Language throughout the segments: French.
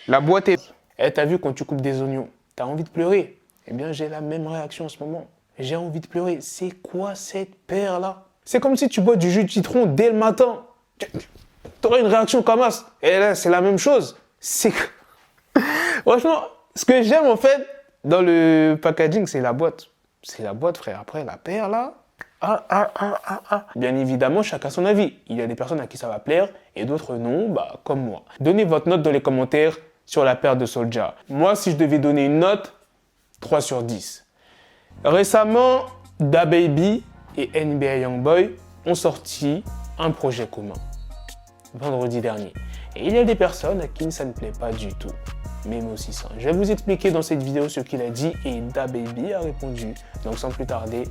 La boîte est... Eh, t'as vu quand tu coupes des oignons, t'as envie de pleurer? Eh bien, j'ai la même réaction en ce moment. J'ai envie de pleurer. C'est quoi cette paire-là? C'est comme si tu bois du jus de citron dès le matin. T'aurais une réaction comme ça. Et là, c'est la même chose. C'est... Franchement, ce que j'aime en fait dans le packaging, c'est la boîte. C'est la boîte, frère. Après, la paire, là... Bien évidemment, chacun son avis. Il y a des personnes à qui ça va plaire et d'autres non, bah, comme moi. Donnez votre note dans les commentaires sur la paire de Soulja. Moi, si je devais donner une note, 3 sur 10. Récemment, DaBaby et NBA Youngboy ont sorti un projet commun. Vendredi dernier. Et il y a des personnes à qui ça ne plaît pas du tout. Même aussi ça. Je vais vous expliquer dans cette vidéo ce qu'il a dit et DaBaby a répondu. Donc sans plus tarder,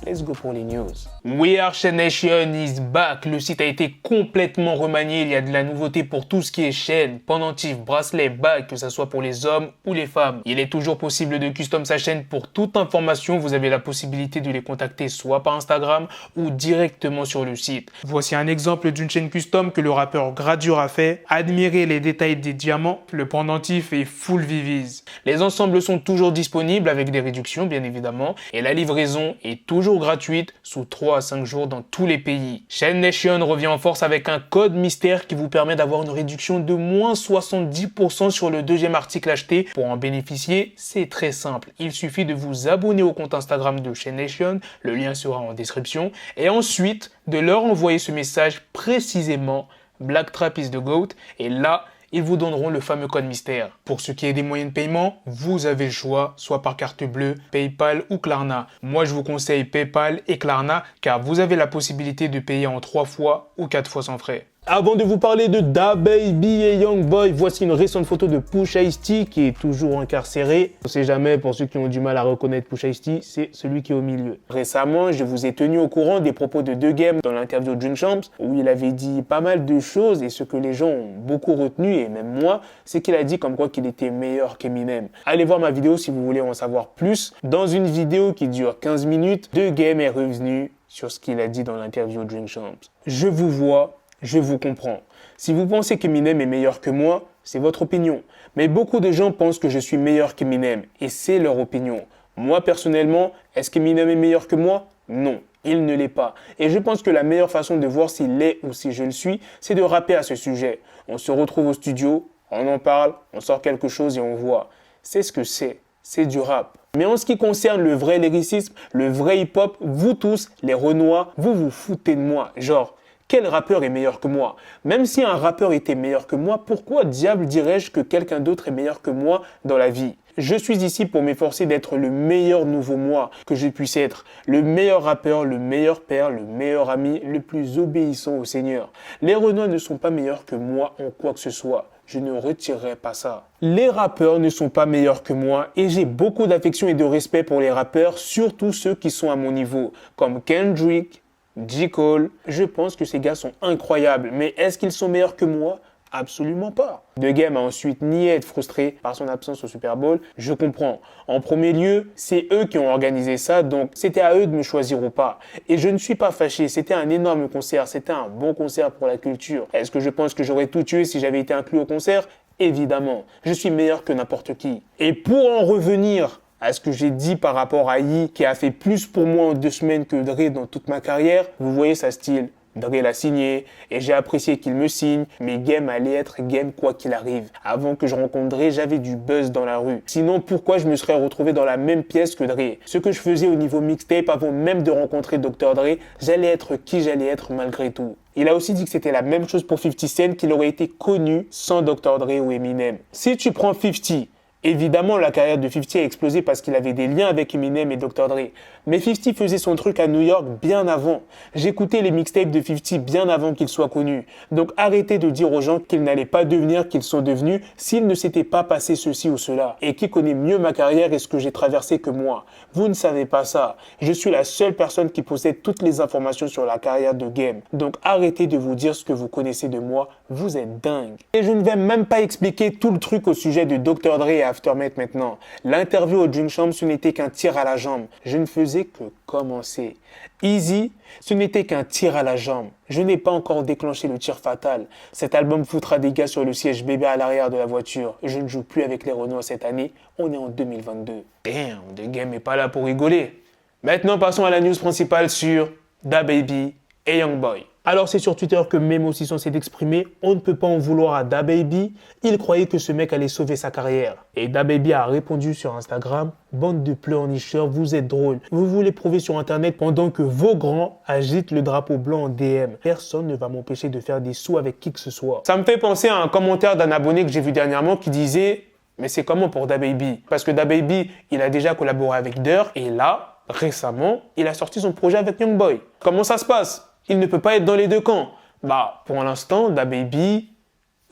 let's go pour les news. We Are Chain Nation is back. Le site a été complètement remanié. Il y a de la nouveauté pour tout ce qui est chaîne, pendentif, bracelet, bague, que ce soit pour les hommes ou les femmes. Il est toujours possible de custom sa chaîne. Pour toute information, vous avez la possibilité de les contacter soit par Instagram ou directement sur le site. Voici un exemple d'une chaîne custom que le rappeur Gradure a fait. Admirez les détails des diamants. Le pendentif est full Viviz. Les ensembles sont toujours disponibles avec des réductions bien évidemment. Et la livraison est toujours gratuite sous 3 à 5 jours dans tous les pays. Chain Nation revient en force avec un code mystère qui vous permet d'avoir une réduction de moins 70% sur le deuxième article acheté. Pour en bénéficier, c'est très simple. Il suffit de vous abonner au compte Instagram de Chain Nation, le lien sera en description, et ensuite de leur envoyer ce message précisément Black Trap is the GOAT, et là, ils vous donneront le fameux code mystère. Pour ce qui est des moyens de paiement, vous avez le choix, soit par carte bleue, PayPal ou Klarna. Moi, je vous conseille PayPal et Klarna, car vous avez la possibilité de payer en 3 fois ou 4 fois sans frais. Avant de vous parler de DaBaby et Youngboy, voici une récente photo de Pusha T qui est toujours incarcéré. On ne sait jamais, pour ceux qui ont du mal à reconnaître Pusha T, c'est celui qui est au milieu. Récemment, je vous ai tenu au courant des propos de The Game dans l'interview de June Champs, où il avait dit pas mal de choses et ce que les gens ont beaucoup retenu, et même moi, c'est qu'il a dit comme quoi qu'il était meilleur qu'Eminem. Allez voir ma vidéo si vous voulez en savoir plus. Dans une vidéo qui dure 15 minutes, The Game est revenu sur ce qu'il a dit dans l'interview de June Champs. Je vous vois. Je vous comprends. Si vous pensez qu'Eminem est meilleur que moi, c'est votre opinion. Mais beaucoup de gens pensent que je suis meilleur qu'Eminem, et c'est leur opinion. Moi, personnellement, est-ce qu'Eminem est meilleur que moi? Non, il ne l'est pas. Et je pense que la meilleure façon de voir s'il l'est ou si je le suis, c'est de rapper à ce sujet. On se retrouve au studio, on en parle, on sort quelque chose et on voit. C'est ce que c'est du rap. Mais en ce qui concerne le vrai lyricisme, le vrai hip-hop, vous tous, les Renois, vous vous foutez de moi. Genre... quel rappeur est meilleur que moi? Même si un rappeur était meilleur que moi, pourquoi diable dirais-je que quelqu'un d'autre est meilleur que moi dans la vie? Je suis ici pour m'efforcer d'être le meilleur nouveau moi que je puisse être. Le meilleur rappeur, le meilleur père, le meilleur ami, le plus obéissant au Seigneur. Les Renois ne sont pas meilleurs que moi en quoi que ce soit. Je ne retirerai pas ça. Les rappeurs ne sont pas meilleurs que moi et j'ai beaucoup d'affection et de respect pour les rappeurs, surtout ceux qui sont à mon niveau, comme Kendrick, J. Cole. Je pense que ces gars sont incroyables, mais est-ce qu'ils sont meilleurs que moi? Absolument pas. The Game a ensuite nié être frustré par son absence au Super Bowl. Je comprends. En premier lieu, c'est eux qui ont organisé ça, donc c'était à eux de me choisir ou pas. Et je ne suis pas fâché, c'était un énorme concert, c'était un bon concert pour la culture. Est-ce que je pense que j'aurais tout tué si j'avais été inclus au concert? Évidemment. Je suis meilleur que n'importe qui. Et pour en revenir à ce que j'ai dit par rapport à Yi, qui a fait plus pour moi en 2 semaines que Dre dans toute ma carrière, vous voyez sa style. Dre l'a signé et j'ai apprécié qu'il me signe, mais Game allait être Game quoi qu'il arrive. Avant que je rencontre Dre, j'avais du buzz dans la rue. Sinon, pourquoi je me serais retrouvé dans la même pièce que Dre? Ce que je faisais au niveau mixtape avant même de rencontrer Dr. Dre, j'allais être qui j'allais être malgré tout. Il a aussi dit que c'était la même chose pour 50 Cent, qu'il aurait été connu sans Dr. Dre ou Eminem. Si tu prends 50, évidemment, la carrière de 50 a explosé parce qu'il avait des liens avec Eminem et Dr. Dre. Mais 50 faisait son truc à New York bien avant. J'écoutais les mixtapes de 50 bien avant qu'il soit connu. Donc arrêtez de dire aux gens qu'ils n'allaient pas devenir qu'ils sont devenus s'ils ne s'étaient pas passé ceci ou cela. Et qui connaît mieux ma carrière et ce que j'ai traversé que moi? Vous ne savez pas ça. Je suis la seule personne qui possède toutes les informations sur la carrière de Game. Donc arrêtez de vous dire ce que vous connaissez de moi. Vous êtes dingue. Et je ne vais même pas expliquer tout le truc au sujet de Dr. Dre et l'aftermath maintenant. L'interview au Dream Champ, ce n'était qu'un tir à la jambe. Je ne faisais que commencer. Easy, ce n'était qu'un tir à la jambe. Je n'ai pas encore déclenché le tir fatal. Cet album foutra des gars sur le siège bébé à l'arrière de la voiture. Je ne joue plus avec les Renault cette année. On est en 2022. Damn, The Game n'est pas là pour rigoler. Maintenant, passons à la news principale sur DaBaby et Youngboy. Alors c'est sur Twitter que Memo600 s'est exprimé. On ne peut pas en vouloir à DaBaby. Il croyait que ce mec allait sauver sa carrière. Et DaBaby a répondu sur Instagram: bande de pleurnicheurs, vous êtes drôles. Vous voulez prouver sur internet pendant que vos grands agitent le drapeau blanc en DM. Personne ne va m'empêcher de faire des sous avec qui que ce soit. Ça me fait penser à un commentaire d'un abonné que j'ai vu dernièrement qui disait: mais c'est comment pour DaBaby? Parce que DaBaby, il a déjà collaboré avec Durk et là, récemment, il a sorti son projet avec Youngboy. Comment ça se passe? Il ne peut pas être dans les deux camps. Bah, pour l'instant, DaBaby,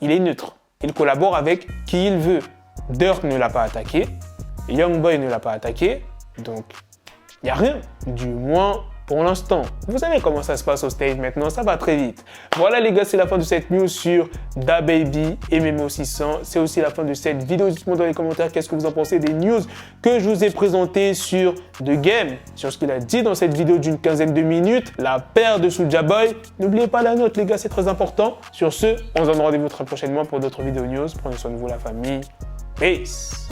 il est neutre. Il collabore avec qui il veut. Durk ne l'a pas attaqué, Youngboy ne l'a pas attaqué, donc il n'y a rien. Du moins, pour l'instant. Vous savez comment ça se passe au stage maintenant, ça va très vite. Voilà les gars, c'est la fin de cette news sur DaBaby et Memo600. C'est aussi la fin de cette vidéo. Dites-moi dans les commentaires qu'est-ce que vous en pensez des news que je vous ai présentées sur The Game, sur ce qu'il a dit dans cette vidéo d'une quinzaine de minutes, la paire de Soulja Boy. N'oubliez pas la note les gars, c'est très important. Sur ce, on se donne rendez-vous très prochainement pour d'autres vidéos news. Prenez soin de vous la famille. Peace.